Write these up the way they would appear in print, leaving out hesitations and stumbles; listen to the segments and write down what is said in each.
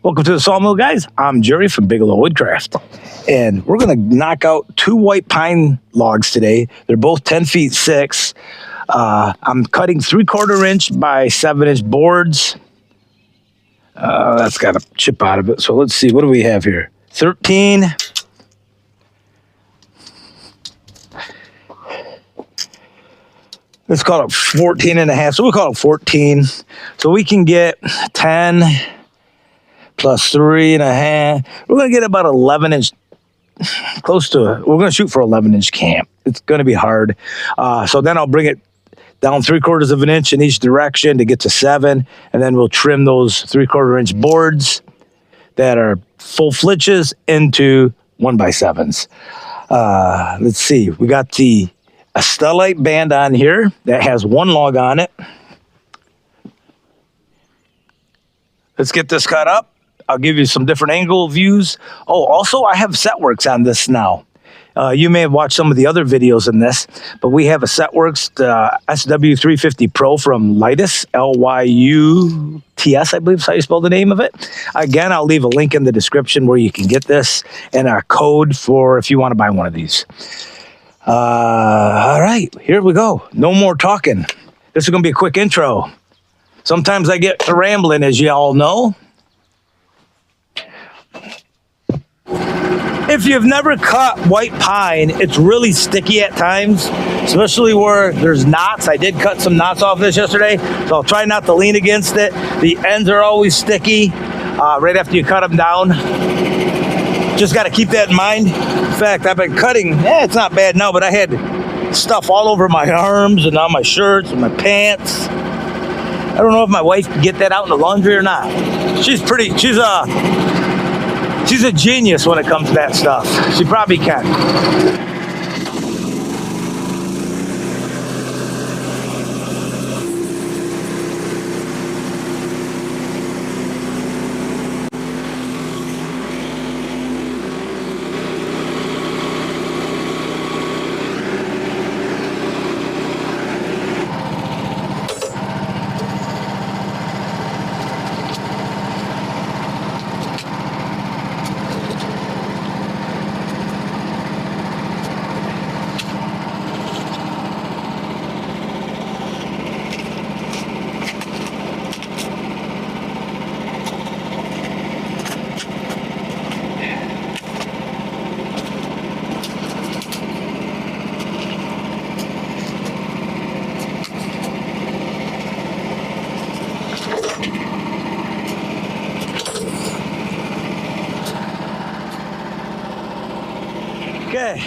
Welcome to the Sawmill, guys. I'm Jerry from Bigelow Woodcraft, and we're going to knock out 2 white pine logs today. They're both 10 feet 6. I'm cutting 3/4 inch by 7 inch boards. That's got a chip out of it. So let's see, what do we have here? 13. Let's call it 14 and a half. So we'll call it 14. So we can get 10 plus 3 and a half. We're going to get about 11 inch, close to, we're going to shoot for 11 inch camp. It's going to be hard. So then I'll bring it down 3/4 of an inch in each direction to get to 7. And then we'll trim those 3/4 inch boards that are full flitches into 1x7s. Let's see. We got the a stellite band on here that has 1 log on it. Let's get this cut up. I'll give you some different angle views. Oh, also I have setworks on this now. You may have watched some of the other videos in this, but we have a setworks SW350 Pro from Lytus, Lyuts, I believe is how you spell the name of it. Again, I'll leave a link in the description where you can get this and a code for if you want to buy one of these. All right, here we go. No more talking. This is going to be a quick intro. Sometimes I get to rambling, as you all know. If you've never cut white pine, it's really sticky at times, especially where there's knots. I did cut some knots off this yesterday, so I'll try not to lean against it. The ends are always sticky right after you cut them down. Just got to keep that in mind. In fact, I've been cutting, it's not bad now, but I had stuff all over my arms and on my shirts and my pants. I don't know if my wife can get that out in the laundry or not. She's a genius when it comes to that stuff. She probably can. Okay.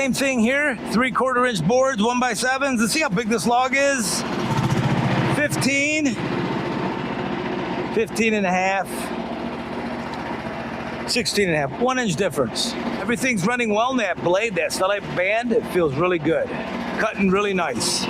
same thing here. 3/4 inch boards, 1x7s. Let's see how big this log is. 15. 15 and a half. 16 and a half. 1 inch difference. Everything's running well in that blade, that Starlight band. It feels really good. Cutting really nice.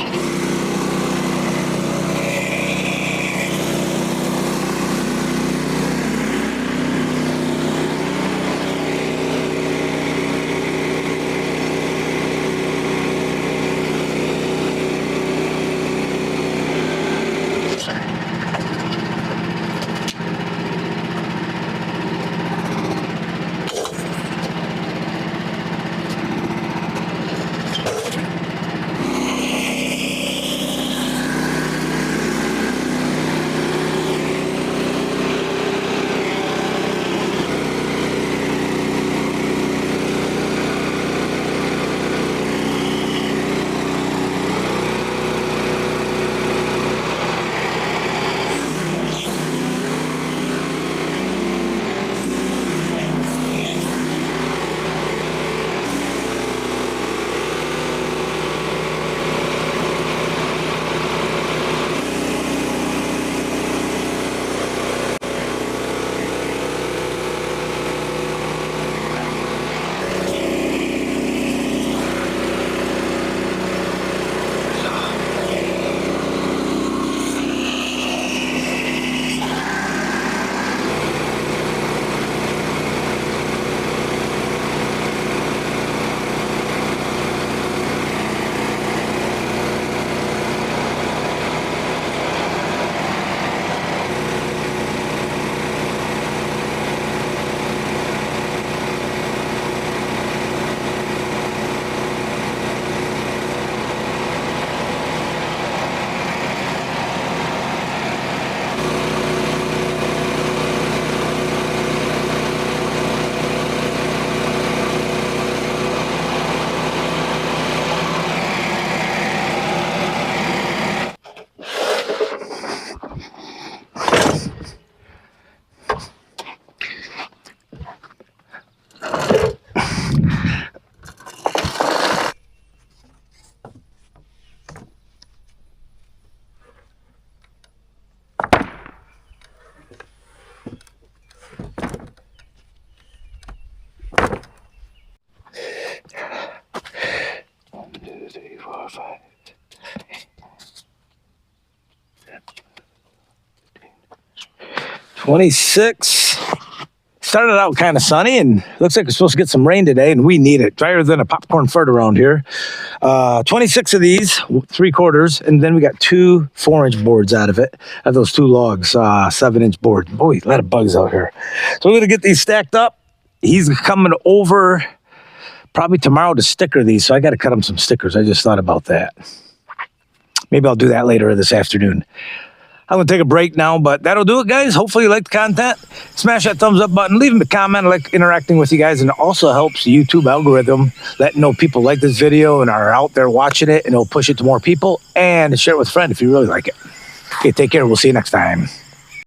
Five. 26. Started out kind of sunny and looks like we're supposed to get some rain today, and we need it. Drier than a popcorn fart around here. 26 of these, 3/4, and then we got 2 4-inch boards out of it. Out of those 2 logs, 7-inch board. Boy, a lot of bugs out here. So we're gonna get these stacked up. He's coming over probably tomorrow to sticker these, so I got to cut him some stickers. I just thought about that. Maybe I'll do that later this afternoon. I'm going to take a break now, but that'll do it, guys. Hopefully you like the content. Smash that thumbs up button. Leave me a comment. I like interacting with you guys, and it also helps the YouTube algorithm letting know people like this video and are out there watching it, and it'll push it to more people, and share it with a friend if you really like it. Okay, take care. We'll see you next time.